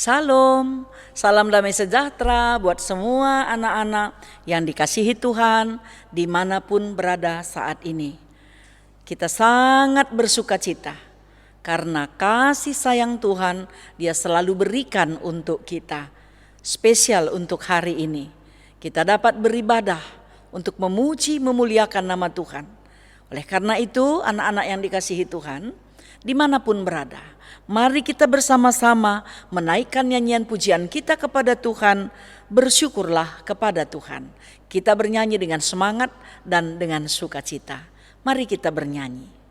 Salam, salam damai sejahtera buat semua anak-anak yang dikasihi Tuhan dimanapun berada saat ini. Kita sangat bersuka cita karena kasih sayang Tuhan Dia selalu berikan untuk kita. Spesial untuk hari ini, kita dapat beribadah untuk memuji memuliakan nama Tuhan. Oleh karena itu anak-anak yang dikasihi Tuhan, dimanapun berada, mari kita bersama-sama menaikkan nyanyian pujian kita kepada Tuhan. Bersyukurlah kepada Tuhan. Kita bernyanyi dengan semangat dan dengan sukacita. Mari kita bernyanyi.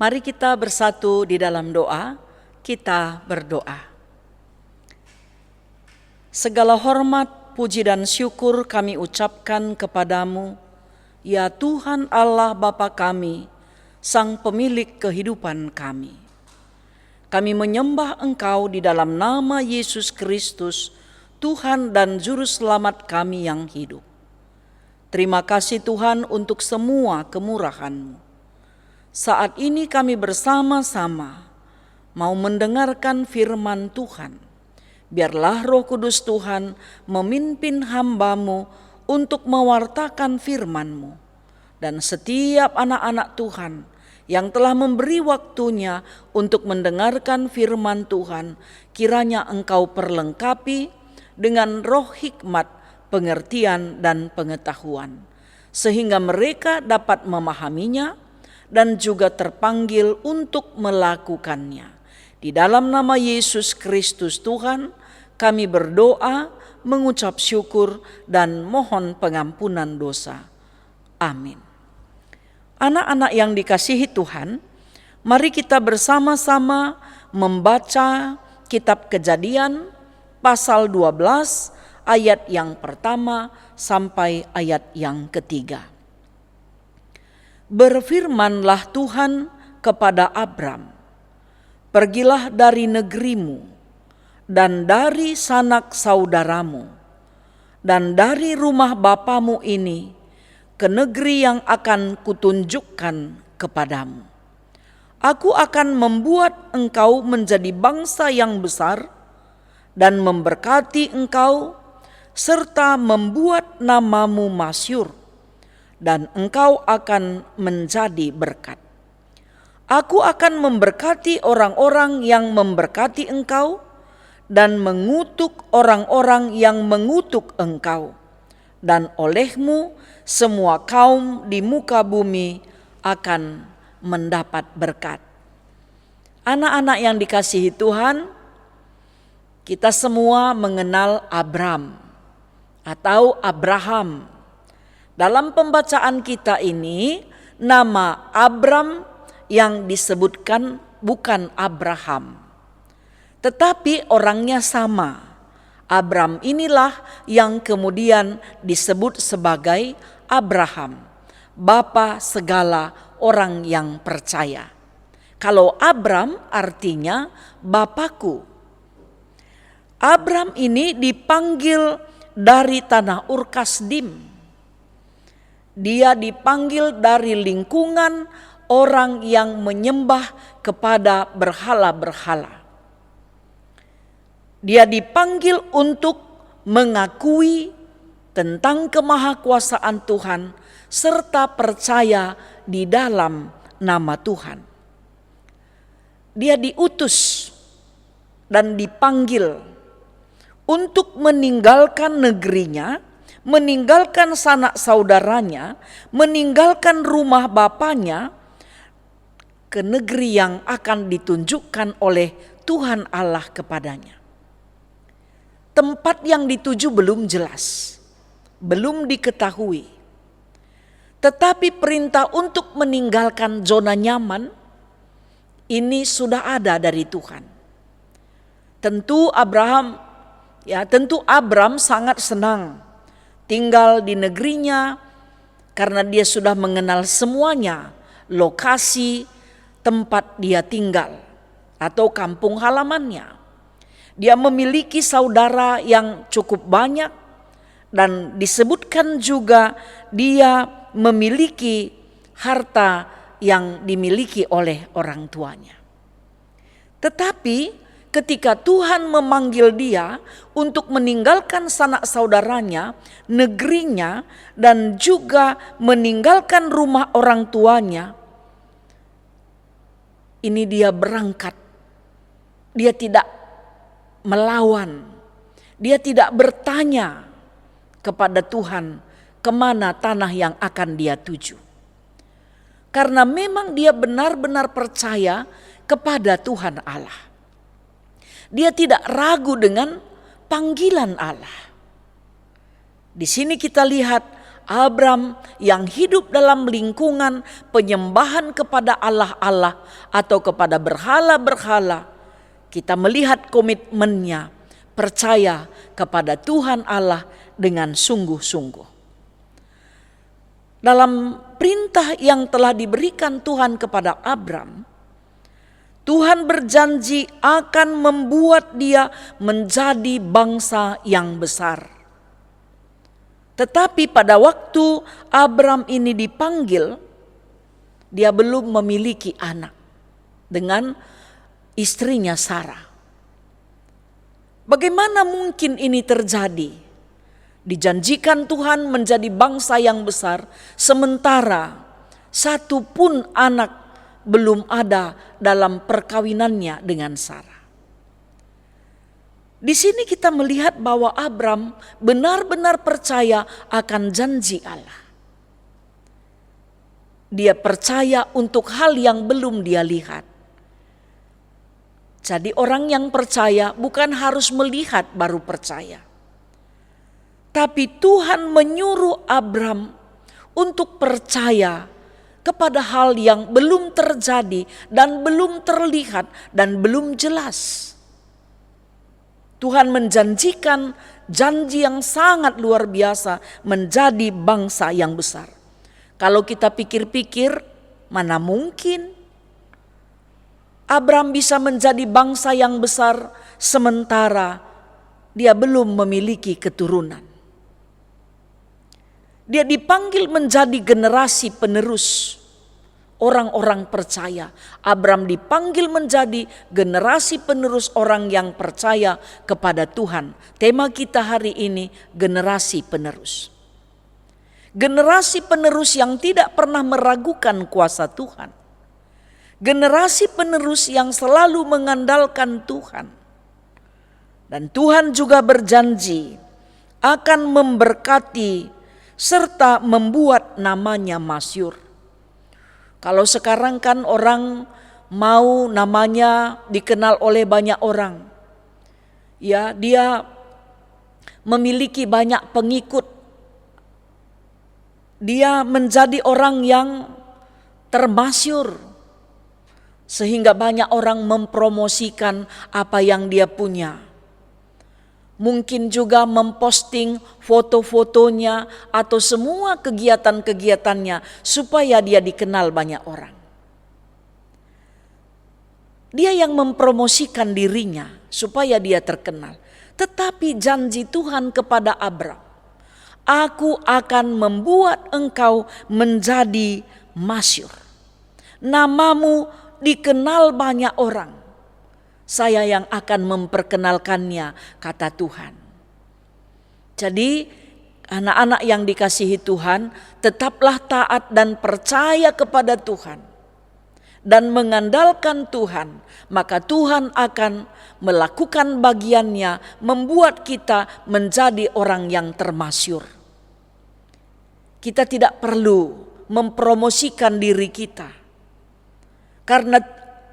Mari kita bersatu di dalam doa, kita berdoa. Segala hormat, puji dan syukur kami ucapkan kepadamu, ya Tuhan Allah Bapa kami, Sang Pemilik kehidupan kami. Kami menyembah Engkau di dalam nama Yesus Kristus, Tuhan dan Juru Selamat kami yang hidup. Terima kasih Tuhan untuk semua kemurahan-Mu. Saat ini kami bersama-sama mau mendengarkan firman Tuhan. Biarlah Roh Kudus Tuhan memimpin hamba-Mu untuk mewartakan firman-Mu. Dan setiap anak-anak Tuhan yang telah memberi waktunya untuk mendengarkan firman Tuhan, kiranya Engkau perlengkapi dengan roh hikmat, pengertian dan pengetahuan. Sehingga mereka dapat memahaminya dan juga terpanggil untuk melakukannya. Di dalam nama Yesus Kristus Tuhan, kami berdoa, mengucap syukur, dan mohon pengampunan dosa. Amin. Anak-anak yang dikasihi Tuhan, mari kita bersama-sama membaca kitab Kejadian pasal 12 ayat yang pertama sampai ayat yang ketiga. Berfirmanlah Tuhan kepada Abram, pergilah dari negerimu dan dari sanak saudaramu dan dari rumah bapamu ini ke negeri yang akan kutunjukkan kepadamu. Aku akan membuat engkau menjadi bangsa yang besar dan memberkati engkau serta membuat namamu masyhur, dan engkau akan menjadi berkat. Aku akan memberkati orang-orang yang memberkati engkau dan mengutuk orang-orang yang mengutuk engkau. Dan olehmu semua kaum di muka bumi akan mendapat berkat. Anak-anak yang dikasihi Tuhan, kita semua mengenal Abram atau Abraham. Dalam pembacaan kita ini, nama Abram yang disebutkan bukan Abraham, tetapi orangnya sama. Abram inilah yang kemudian disebut sebagai Abraham, bapa segala orang yang percaya. Kalau Abram artinya Bapakku. Abram ini dipanggil dari tanah Ur Kasdim. Dia dipanggil dari lingkungan orang yang menyembah kepada berhala-berhala. Dia dipanggil untuk mengakui tentang kemahakuasaan Tuhan serta percaya di dalam nama Tuhan. Dia diutus dan dipanggil untuk meninggalkan negerinya, meninggalkan sanak saudaranya, meninggalkan rumah bapaknya ke negeri yang akan ditunjukkan oleh Tuhan Allah kepadanya. Tempat yang dituju belum jelas, belum diketahui. Tetapi perintah untuk meninggalkan zona nyaman ini sudah ada dari Tuhan. Tentu Abram sangat senang tinggal di negerinya karena dia sudah mengenal semuanya, lokasi tempat dia tinggal atau kampung halamannya. Dia memiliki saudara yang cukup banyak dan disebutkan juga dia memiliki harta yang dimiliki oleh orang tuanya. Tetapi ketika Tuhan memanggil dia untuk meninggalkan sanak saudaranya, negerinya, dan juga meninggalkan rumah orang tuanya, ini dia berangkat. Dia tidak melawan, dia tidak bertanya kepada Tuhan kemana tanah yang akan dia tuju. Karena memang dia benar-benar percaya kepada Tuhan Allah. Dia tidak ragu dengan panggilan Allah. Di sini kita lihat Abram yang hidup dalam lingkungan penyembahan kepada Allah-Allah atau kepada berhala-berhala. Kita melihat komitmennya, percaya kepada Tuhan Allah dengan sungguh-sungguh. Dalam perintah yang telah diberikan Tuhan kepada Abram, Tuhan berjanji akan membuat dia menjadi bangsa yang besar. Tetapi pada waktu Abram ini dipanggil, dia belum memiliki anak dengan istrinya Sarah. Bagaimana mungkin ini terjadi? Dijanjikan Tuhan menjadi bangsa yang besar, sementara satu pun anak belum ada dalam perkawinannya dengan Sarah. Di sini kita melihat bahwa Abram benar-benar percaya akan janji Allah. Dia percaya untuk hal yang belum dia lihat. Jadi orang yang percaya bukan harus melihat baru percaya. Tapi Tuhan menyuruh Abram untuk percaya kepada hal yang belum terjadi dan belum terlihat dan belum jelas. Tuhan menjanjikan janji yang sangat luar biasa menjadi bangsa yang besar. Kalau kita pikir-pikir, mana mungkin Abram bisa menjadi bangsa yang besar sementara dia belum memiliki keturunan. Dia dipanggil menjadi generasi penerus orang-orang percaya. Abram dipanggil menjadi generasi penerus orang yang percaya kepada Tuhan. Tema kita hari ini, generasi penerus. Generasi penerus yang tidak pernah meragukan kuasa Tuhan. Generasi penerus yang selalu mengandalkan Tuhan. Dan Tuhan juga berjanji akan memberkati serta membuat namanya masyhur. Kalau sekarang kan orang mau namanya dikenal oleh banyak orang. Ya, dia memiliki banyak pengikut. Dia menjadi orang yang termasyhur. Sehingga banyak orang mempromosikan apa yang dia punya. mungkin juga memposting foto-fotonya atau semua kegiatan-kegiatannya supaya dia dikenal banyak orang. Dia yang mempromosikan dirinya supaya dia terkenal. Tetapi janji Tuhan kepada Abram, aku akan membuat engkau menjadi masyhur. Namamu dikenal banyak orang. Saya yang akan memperkenalkannya, kata Tuhan. Jadi anak-anak yang dikasihi Tuhan, tetaplah taat dan percaya kepada Tuhan dan mengandalkan Tuhan, maka Tuhan akan melakukan bagiannya, membuat kita menjadi orang yang termasyhur. Kita tidak perlu mempromosikan diri kita, karena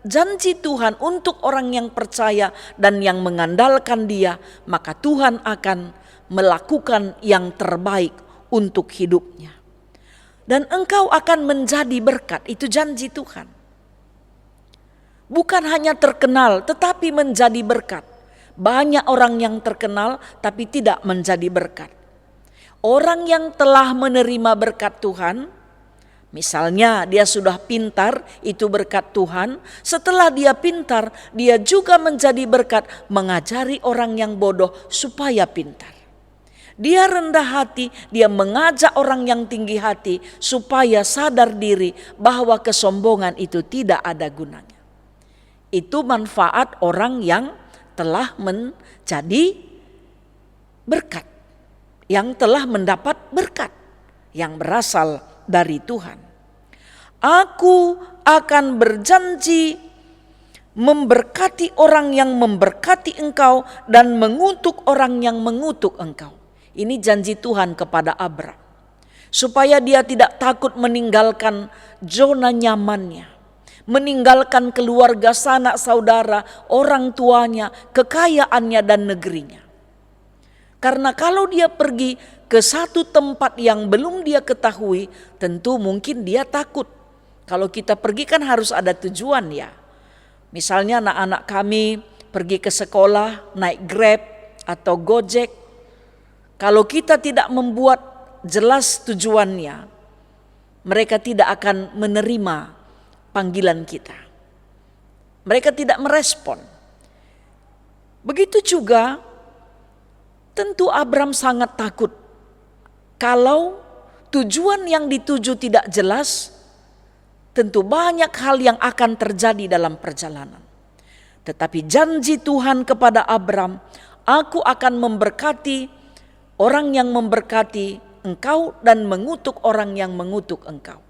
janji Tuhan untuk orang yang percaya dan yang mengandalkan Dia, maka Tuhan akan melakukan yang terbaik untuk hidupnya. Dan engkau akan menjadi berkat, itu janji Tuhan. Bukan hanya terkenal, tetapi menjadi berkat. Banyak orang yang terkenal, tapi tidak menjadi berkat. Orang yang telah menerima berkat Tuhan, misalnya dia sudah pintar, itu berkat Tuhan. Setelah dia pintar, dia juga menjadi berkat mengajari orang yang bodoh supaya pintar. Dia rendah hati, dia mengajak orang yang tinggi hati supaya sadar diri bahwa kesombongan itu tidak ada gunanya. Itu manfaat orang yang telah menjadi berkat, yang telah mendapat berkat yang berasal dari Tuhan. Aku akan berjanji memberkati orang yang memberkati engkau dan mengutuk orang yang mengutuk engkau. Ini janji Tuhan kepada Abram, supaya dia tidak takut meninggalkan zona nyamannya, meninggalkan keluarga, sanak saudara, orang tuanya, kekayaannya dan negerinya. Karena kalau dia pergi ke satu tempat yang belum dia ketahui, tentu mungkin dia takut. Kalau kita pergi kan harus ada tujuan ya. Misalnya anak-anak kami pergi ke sekolah naik Grab atau Gojek. Kalau kita tidak membuat jelas tujuannya, mereka tidak akan menerima panggilan kita. Mereka tidak merespon. Begitu juga tentu Abram sangat takut kalau tujuan yang dituju tidak jelas, tentu banyak hal yang akan terjadi dalam perjalanan. Tetapi janji Tuhan kepada Abram, aku akan memberkati orang yang memberkati engkau dan mengutuk orang yang mengutuk engkau.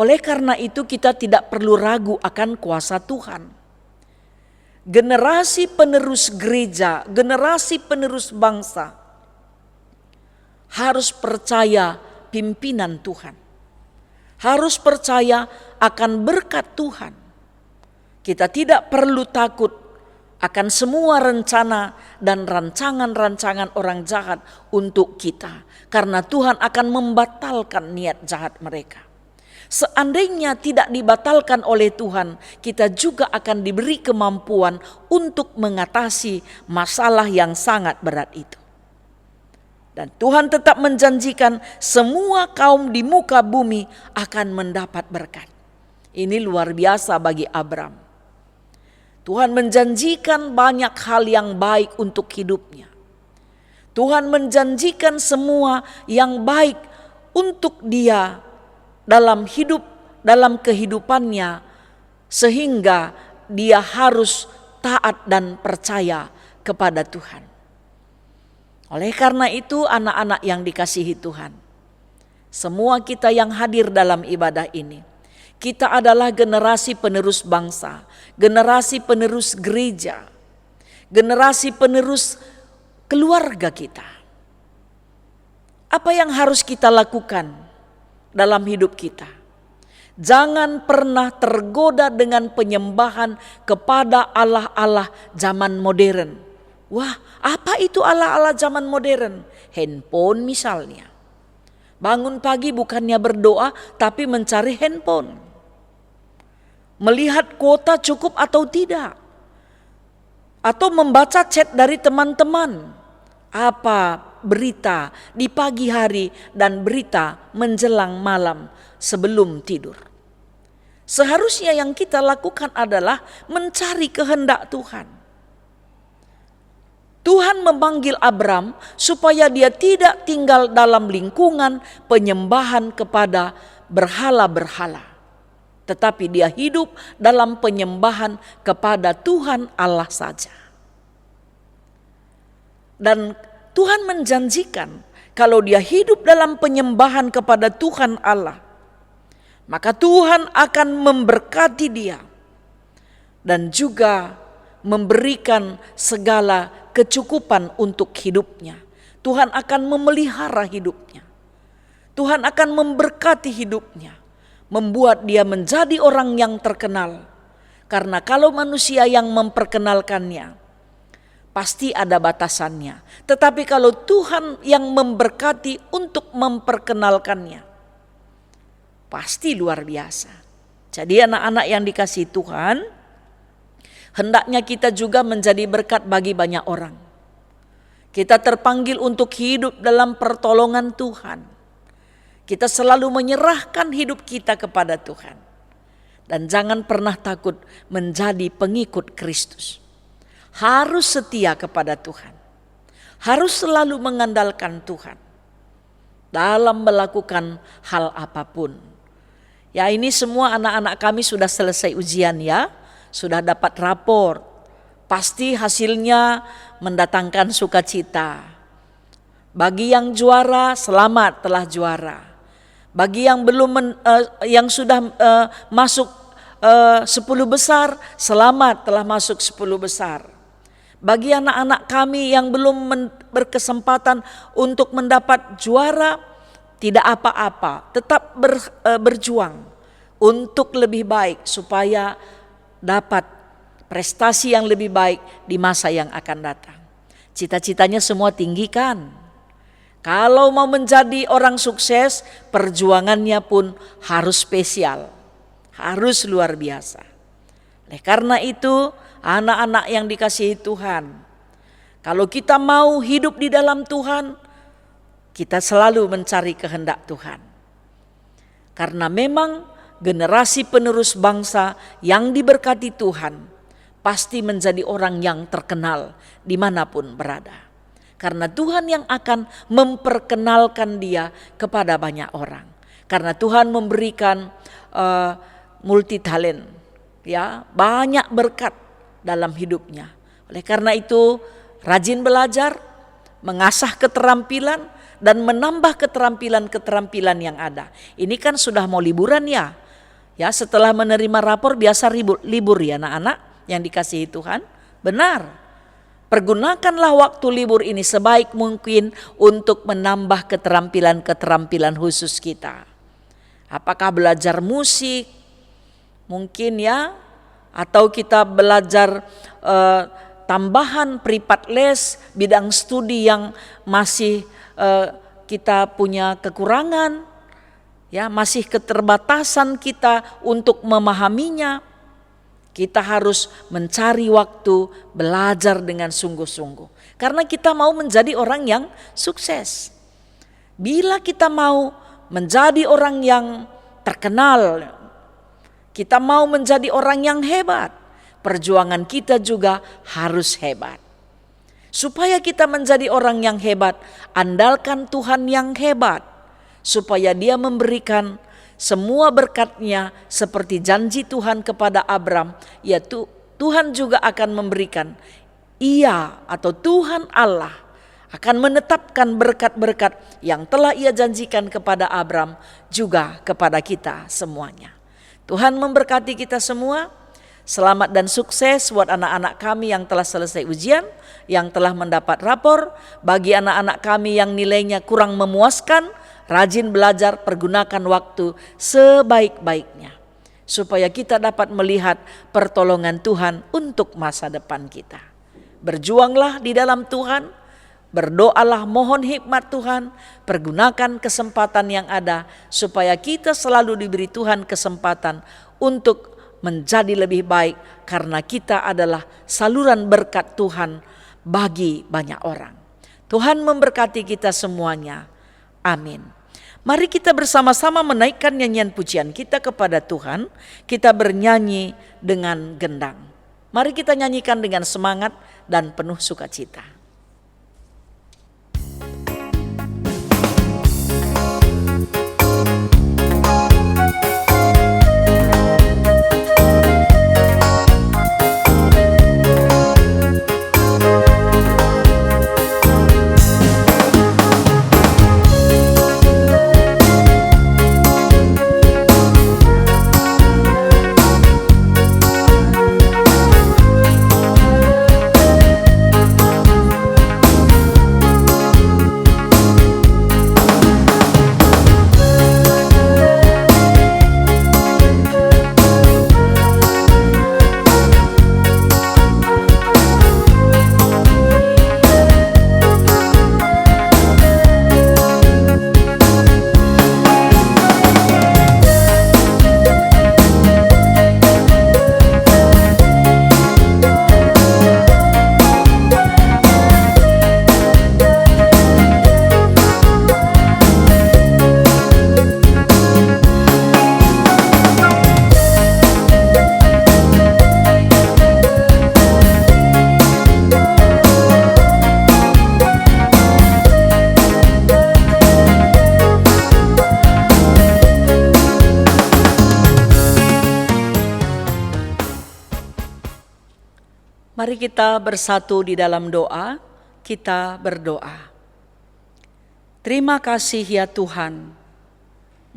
Oleh karena itu kita tidak perlu ragu akan kuasa Tuhan. Generasi penerus gereja, generasi penerus bangsa harus percaya pimpinan Tuhan. Harus percaya akan berkat Tuhan. Kita tidak perlu takut akan semua rencana dan rancangan-rancangan orang jahat untuk kita. Karena Tuhan akan membatalkan niat jahat mereka. Seandainya tidak dibatalkan oleh Tuhan, kita juga akan diberi kemampuan untuk mengatasi masalah yang sangat berat itu. Dan Tuhan tetap menjanjikan semua kaum di muka bumi akan mendapat berkat. Ini luar biasa bagi Abram. Tuhan menjanjikan banyak hal yang baik untuk hidupnya. Tuhan menjanjikan semua yang baik untuk dia dalam hidup, dalam kehidupannya, sehingga dia harus taat dan percaya kepada Tuhan. Oleh karena itu anak-anak yang dikasihi Tuhan, semua kita yang hadir dalam ibadah ini, kita adalah generasi penerus bangsa, generasi penerus gereja, generasi penerus keluarga kita. Apa yang harus kita lakukan dalam hidup kita? Jangan pernah tergoda dengan penyembahan kepada Allah-Allah zaman modern. Wah, apa itu Allah-Allah zaman modern? Handphone misalnya. Bangun pagi bukannya berdoa tapi mencari handphone. Melihat kuota cukup atau tidak. atau membaca chat dari teman-teman. Apa berita di pagi hari dan berita menjelang malam sebelum tidur. Seharusnya yang kita lakukan adalah mencari kehendak Tuhan. Tuhan memanggil Abram supaya dia tidak tinggal dalam lingkungan penyembahan kepada berhala-berhala, tetapi dia hidup dalam penyembahan kepada Tuhan Allah saja. Dan Tuhan menjanjikan kalau dia hidup dalam penyembahan kepada Tuhan Allah, maka Tuhan akan memberkati dia dan juga memberikan segala kecukupan untuk hidupnya. Tuhan akan memelihara hidupnya. Tuhan akan memberkati hidupnya, membuat dia menjadi orang yang terkenal. Karena kalau manusia yang memperkenalkannya, pasti ada batasannya. Tetapi kalau Tuhan yang memberkati untuk memperkenalkannya, pasti luar biasa. Jadi anak-anak yang dikasihi Tuhan, hendaknya kita juga menjadi berkat bagi banyak orang. Kita terpanggil untuk hidup dalam pertolongan Tuhan. Kita selalu menyerahkan hidup kita kepada Tuhan. Dan jangan pernah takut menjadi pengikut Kristus. Harus setia kepada Tuhan. Harus selalu mengandalkan Tuhan dalam melakukan hal apapun. Ya, ini semua anak-anak kami sudah selesai ujian ya. Sudah dapat rapor. Pasti hasilnya mendatangkan sukacita. Bagi yang juara, selamat telah juara. Bagi yang belum yang sudah masuk 10 besar, selamat telah masuk 10 besar. Bagi anak-anak kami yang belum berkesempatan untuk mendapat juara, tidak apa-apa, tetap berjuang untuk lebih baik supaya dapat prestasi yang lebih baik di masa yang akan datang. Cita-citanya semua tinggikan. Kalau mau menjadi orang sukses, perjuangannya pun harus spesial, harus luar biasa. Oleh karena itu, anak-anak yang dikasihi Tuhan, kalau kita mau hidup di dalam Tuhan, kita selalu mencari kehendak Tuhan. Karena memang generasi penerus bangsa yang diberkati Tuhan pasti menjadi orang yang terkenal dimanapun berada. Karena Tuhan yang akan memperkenalkan dia kepada banyak orang. Karena Tuhan memberikan multi talent, ya, banyak berkat dalam hidupnya. Oleh karena itu rajin belajar, mengasah keterampilan dan menambah keterampilan-keterampilan yang ada. Ini kan sudah mau liburan ya. Ya, setelah menerima rapor biasa libur ya anak-anak yang dikasihi Tuhan. Benar. Pergunakanlah waktu libur ini sebaik mungkin untuk menambah keterampilan-keterampilan khusus kita. Apakah belajar musik? Mungkin ya, atau kita belajar tambahan privat les, bidang studi yang masih kita punya kekurangan, ya, masih keterbatasan kita untuk memahaminya. Kita harus mencari waktu belajar dengan sungguh-sungguh. Karena kita mau menjadi orang yang sukses. Bila kita mau menjadi orang yang terkenal, kita mau menjadi orang yang hebat, perjuangan kita juga harus hebat. Supaya kita menjadi orang yang hebat, andalkan Tuhan yang hebat. Supaya dia memberikan semua berkat-Nya seperti janji Tuhan kepada Abram, yaitu Tuhan juga akan memberikan, Ia atau Tuhan Allah akan menetapkan berkat-berkat yang telah Ia janjikan kepada Abram juga kepada kita semuanya. Tuhan memberkati kita semua. Selamat dan sukses buat anak-anak kami yang telah selesai ujian, yang telah mendapat rapor. Bagi anak-anak kami yang nilainya kurang memuaskan, rajin belajar, pergunakan waktu sebaik-baiknya. Supaya kita dapat melihat pertolongan Tuhan untuk masa depan kita. Berjuanglah di dalam Tuhan, berdoalah mohon hikmat Tuhan, pergunakan kesempatan yang ada supaya kita selalu diberi Tuhan kesempatan untuk menjadi lebih baik karena kita adalah saluran berkat Tuhan bagi banyak orang. Tuhan memberkati kita semuanya. Amin. Mari kita bersama-sama menaikkan nyanyian pujian kita kepada Tuhan. Kita bernyanyi dengan gendang. Mari kita nyanyikan dengan semangat dan penuh sukacita. Mari kita bersatu di dalam doa, kita berdoa. Terima kasih ya Tuhan,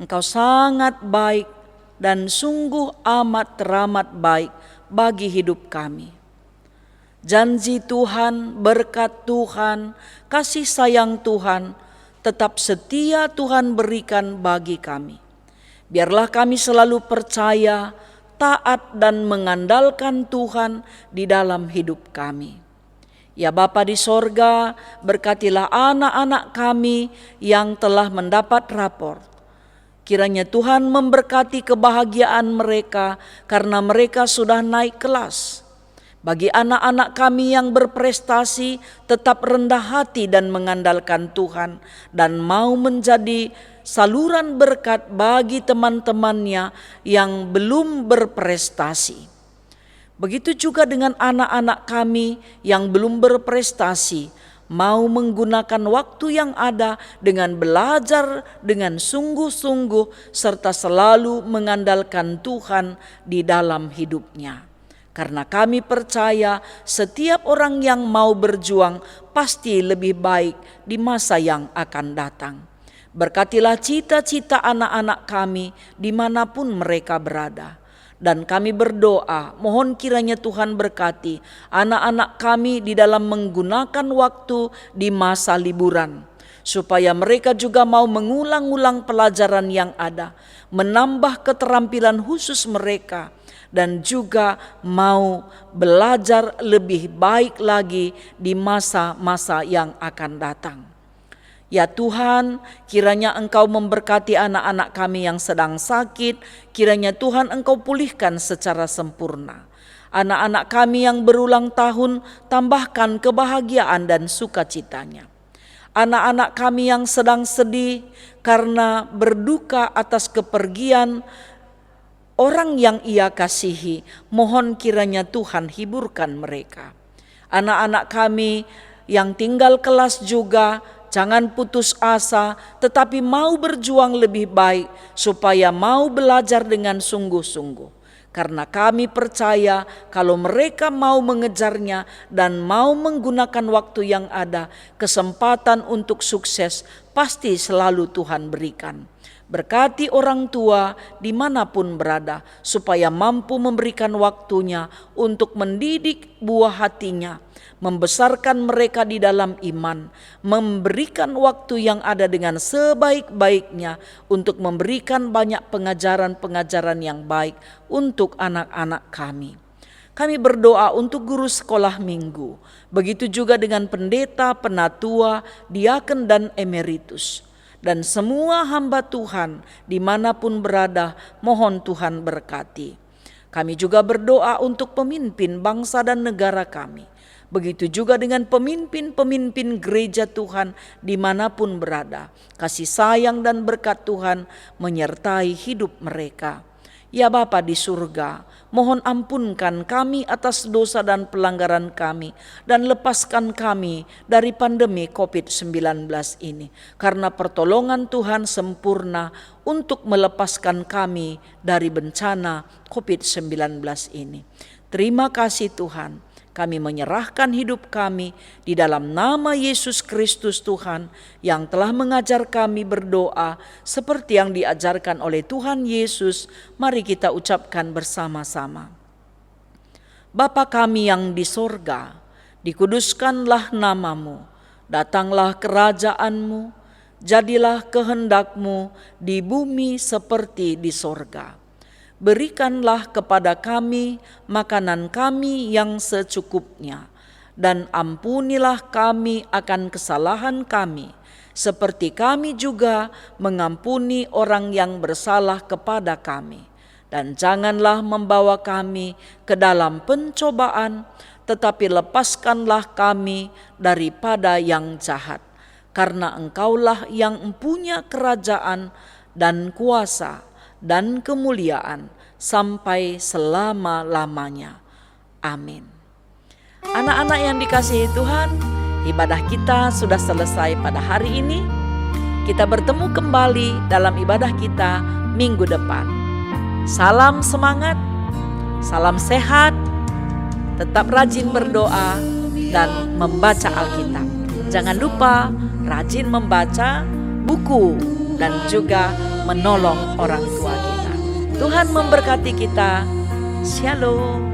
Engkau sangat baik dan sungguh amat teramat baik bagi hidup kami. Janji Tuhan, berkat Tuhan, kasih sayang Tuhan, tetap setia Tuhan berikan bagi kami. Biarlah kami selalu percaya, taat dan mengandalkan Tuhan di dalam hidup kami. Ya Bapa di sorga, berkatilah anak-anak kami yang telah mendapat rapor. Kiranya Tuhan memberkati kebahagiaan mereka karena mereka sudah naik kelas. Bagi anak-anak kami yang berprestasi, tetap rendah hati dan mengandalkan Tuhan dan mau menjadi saluran berkat bagi teman-temannya yang belum berprestasi. Begitu juga dengan anak-anak kami yang belum berprestasi, mau menggunakan waktu yang ada dengan belajar dengan sungguh-sungguh serta selalu mengandalkan Tuhan di dalam hidupnya. Karena kami percaya setiap orang yang mau berjuang pasti lebih baik di masa yang akan datang. Berkatilah cita-cita anak-anak kami dimanapun mereka berada. Dan kami berdoa, mohon kiranya Tuhan berkati anak-anak kami di dalam menggunakan waktu di masa liburan. Supaya mereka juga mau mengulang-ulang pelajaran yang ada, menambah keterampilan khusus mereka, dan juga mau belajar lebih baik lagi di masa-masa yang akan datang. Ya Tuhan, kiranya Engkau memberkati anak-anak kami yang sedang sakit, kiranya Tuhan Engkau pulihkan secara sempurna. Anak-anak kami yang berulang tahun, tambahkan kebahagiaan dan sukacitanya. Anak-anak kami yang sedang sedih karena berduka atas kepergian orang yang Ia kasihi, mohon kiranya Tuhan hiburkan mereka. Anak-anak kami yang tinggal kelas juga, jangan putus asa, tetapi mau berjuang lebih baik supaya mau belajar dengan sungguh-sungguh. Karena kami percaya kalau mereka mau mengejarnya dan mau menggunakan waktu yang ada, kesempatan untuk sukses pasti selalu Tuhan berikan. Berkati orang tua dimanapun berada, supaya mampu memberikan waktunya untuk mendidik buah hatinya, membesarkan mereka di dalam iman, memberikan waktu yang ada dengan sebaik-baiknya untuk memberikan banyak pengajaran-pengajaran yang baik untuk anak-anak kami. Kami berdoa untuk guru sekolah minggu, begitu juga dengan pendeta, penatua, diaken dan emeritus. Dan semua hamba Tuhan dimanapun berada, mohon Tuhan berkati. Kami juga berdoa untuk pemimpin bangsa dan negara kami. Begitu juga dengan pemimpin-pemimpin gereja Tuhan dimanapun berada. Kasih sayang dan berkat Tuhan menyertai hidup mereka. Ya Bapa di surga, mohon ampunkan kami atas dosa dan pelanggaran kami, dan lepaskan kami dari pandemi COVID-19 ini. Karena pertolongan Tuhan sempurna untuk melepaskan kami dari bencana COVID-19 ini. Terima kasih Tuhan. Kami menyerahkan hidup kami di dalam nama Yesus Kristus Tuhan yang telah mengajar kami berdoa seperti yang diajarkan oleh Tuhan Yesus. Mari kita ucapkan bersama-sama. Bapa kami yang di sorga, dikuduskanlah namamu, datanglah kerajaanmu, jadilah kehendakmu di bumi seperti di sorga. Berikanlah kepada kami makanan kami yang secukupnya, dan ampunilah kami akan kesalahan kami, seperti kami juga mengampuni orang yang bersalah kepada kami. Dan janganlah membawa kami ke dalam pencobaan, tetapi lepaskanlah kami daripada yang jahat. Karena Engkaulah yang mempunyai kerajaan dan kuasa dan kemuliaan sampai selama-lamanya. Amin. Anak-anak yang dikasihi Tuhan, ibadah kita sudah selesai pada hari ini. Kita bertemu kembali dalam ibadah kita minggu depan. Salam semangat, salam sehat, tetap rajin berdoa dan membaca Alkitab. Jangan lupa rajin membaca buku dan juga menolong orang tua kita. Tuhan memberkati kita. Shalom.